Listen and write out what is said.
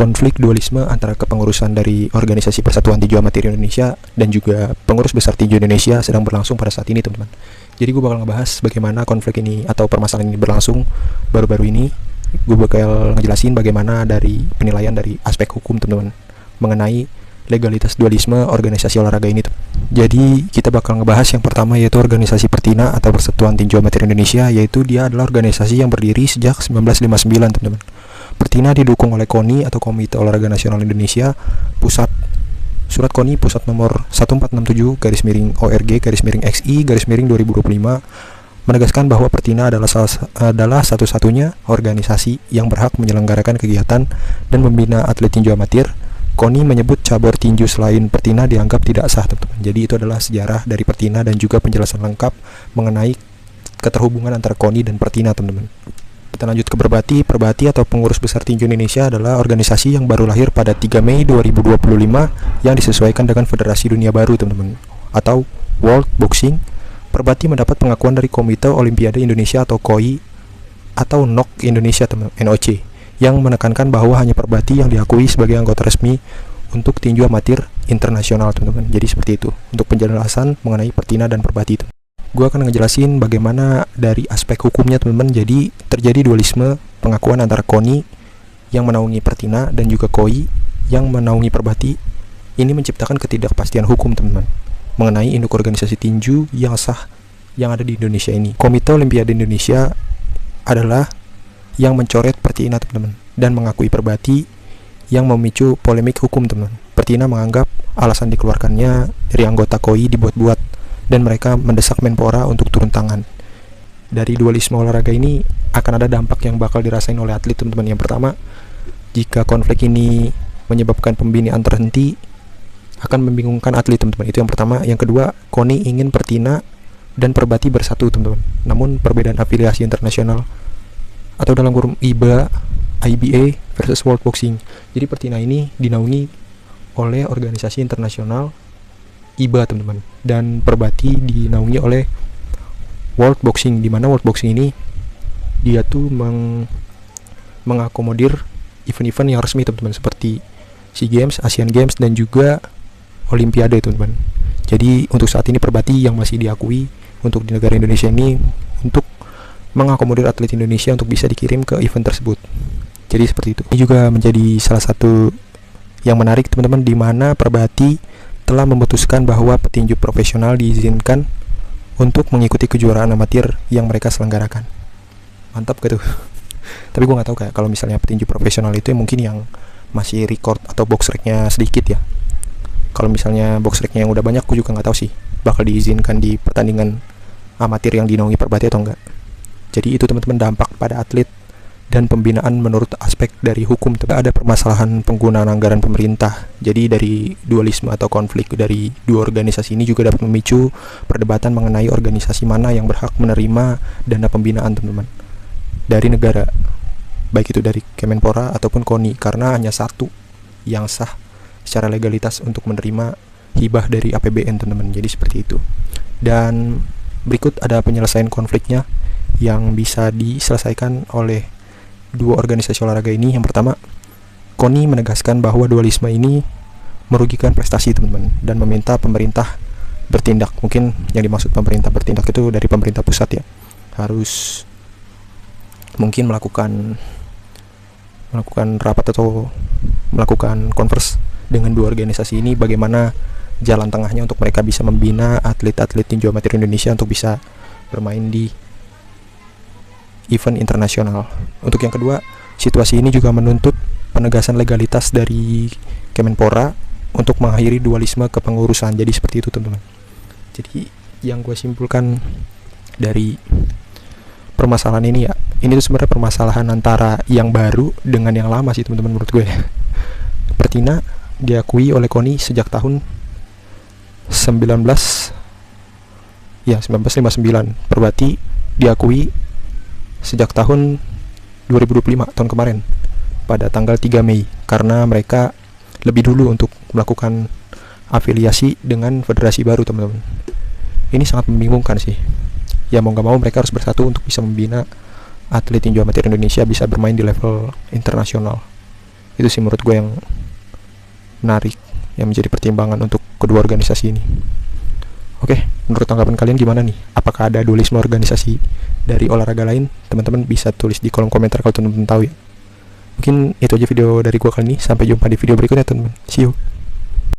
konflik dualisme antara kepengurusan dari Organisasi Persatuan Tinju Amatir Indonesia dan juga pengurus besar tinju Indonesia sedang berlangsung pada saat ini, teman-teman. Jadi gue bakal ngebahas bagaimana konflik ini atau permasalahan ini berlangsung baru-baru ini. Gue bakal ngejelasin bagaimana dari penilaian dari aspek hukum, teman-teman, mengenai legalitas dualisme organisasi olahraga ini. Jadi kita bakal ngebahas yang pertama, yaitu organisasi Pertina atau Persatuan Tinju Amatir Indonesia, yaitu dia adalah organisasi yang berdiri sejak 1959, teman-teman. Pertina didukung oleh KONI atau Komite Olahraga Nasional Indonesia Pusat. Surat KONI Pusat nomor 1467/ORG/XI/2025 menegaskan bahwa Pertina adalah satu-satunya organisasi yang berhak menyelenggarakan kegiatan dan membina atlet tinju amatir. KONI menyebut cabur tinju selain Pertina dianggap tidak sah, teman-teman. Jadi itu adalah sejarah dari Pertina dan juga penjelasan lengkap mengenai keterhubungan antara KONI dan Pertina, teman-teman. Kita lanjut ke Perbati. Perbati atau Pengurus Besar Tinju Indonesia adalah organisasi yang baru lahir pada 3 Mei 2025 yang disesuaikan dengan Federasi Dunia Baru, teman-teman, atau World Boxing. Perbati mendapat pengakuan dari Komite Olimpiade Indonesia atau KOI atau NOC Indonesia, teman-teman, NOC, yang menekankan bahwa hanya Perbati yang diakui sebagai anggota resmi untuk tinju amatir internasional, teman-teman. Jadi seperti itu untuk penjelasan mengenai Pertina dan Perbati itu. Gue akan ngejelasin bagaimana dari aspek hukumnya, teman-teman. Jadi terjadi dualisme pengakuan antara KONI yang menaungi Pertina dan juga KOI yang menaungi Perbati. Ini menciptakan ketidakpastian hukum, teman-teman, mengenai induk organisasi tinju yang sah yang ada di Indonesia ini. Komite Olimpiade Indonesia adalah yang mencoret Pertina, teman-teman, dan mengakui Perbati yang memicu polemik hukum, teman-teman. Pertina menganggap alasan dikeluarkannya dari anggota KOI dibuat-buat dan mereka mendesak Menpora untuk turun tangan. Dari dualisme olahraga ini akan ada dampak yang bakal dirasain oleh atlet, teman-teman. Yang pertama, jika konflik ini menyebabkan pembinaan terhenti, akan membingungkan atlet, teman-teman. Itu yang pertama. Yang kedua, KONI ingin Pertina dan Perbati bersatu, teman-teman. Namun perbedaan afiliasi internasional atau dalam kurung IBA versus World Boxing. Jadi Pertina ini dinaungi oleh organisasi internasional IBA, teman-teman, dan Perbati dinaungi oleh World Boxing, di mana World Boxing ini dia tuh mengakomodir event-event yang resmi, teman-teman, seperti SEA Games, Asian Games, dan juga Olimpiade, teman-teman. Jadi untuk saat ini Perbati yang masih diakui untuk di negara Indonesia ini untuk mengakomodir atlet Indonesia untuk bisa dikirim ke event tersebut. Jadi seperti itu. Ini juga menjadi salah satu yang menarik, teman-teman, di mana Perbati telah memutuskan bahwa petinju profesional diizinkan untuk mengikuti kejuaraan amatir yang mereka selenggarakan. Mantap gitu. Tapi gue nggak tahu kayak kalau misalnya petinju profesional itu mungkin yang masih record atau box rec-nya sedikit ya. Kalau misalnya box rec-nya yang udah banyak, gue juga nggak tahu sih bakal diizinkan di pertandingan amatir yang dinaungi Perbati atau enggak. Jadi itu, teman-teman, dampak pada atlet dan pembinaan menurut aspek dari hukum. Ada permasalahan penggunaan anggaran pemerintah. Jadi dari dualisme atau konflik dari dua organisasi ini juga dapat memicu perdebatan mengenai organisasi mana yang berhak menerima dana pembinaan, teman-teman, dari negara, baik itu dari Kemenpora ataupun KONI, karena hanya satu yang sah secara legalitas untuk menerima hibah dari APBN, teman-teman. Jadi seperti itu. Dan berikut ada penyelesaian konfliknya yang bisa diselesaikan oleh dua organisasi olahraga ini. Yang pertama, KONI menegaskan bahwa dualisme ini merugikan prestasi, teman-teman, dan meminta pemerintah bertindak. Mungkin yang dimaksud pemerintah bertindak itu dari pemerintah pusat ya. Harus mungkin melakukan rapat atau melakukan konvers dengan dua organisasi ini bagaimana jalan tengahnya untuk mereka bisa membina atlet-atlet tinju amatir Indonesia untuk bisa bermain di event internasional. Untuk yang kedua, situasi ini juga menuntut penegasan legalitas dari Kemenpora untuk mengakhiri dualisme kepengurusan. Jadi seperti itu, teman-teman. Jadi yang gue simpulkan dari permasalahan ini ya, ini tuh sebenarnya permasalahan antara yang baru dengan yang lama sih, teman-teman, menurut gue. Pertina diakui oleh KONI sejak tahun 1959. Perbati diakui sejak tahun 2025, tahun kemarin, pada tanggal 3 Mei, karena mereka lebih dulu untuk melakukan afiliasi dengan federasi baru, teman-teman. Ini sangat membingungkan sih. Ya mau gak mau mereka harus bersatu untuk bisa membina atlet tinju amatir Indonesia bisa bermain di level internasional. Itu sih menurut gue yang menarik, yang menjadi pertimbangan untuk kedua organisasi ini. Oke, menurut tanggapan kalian gimana nih? Apakah ada dualisme organisasi dari olahraga lain? Teman-teman bisa tulis di kolom komentar kalau teman-teman tahu ya. Mungkin itu aja video dari gue kali ini. Sampai jumpa di video berikutnya teman-teman. See you.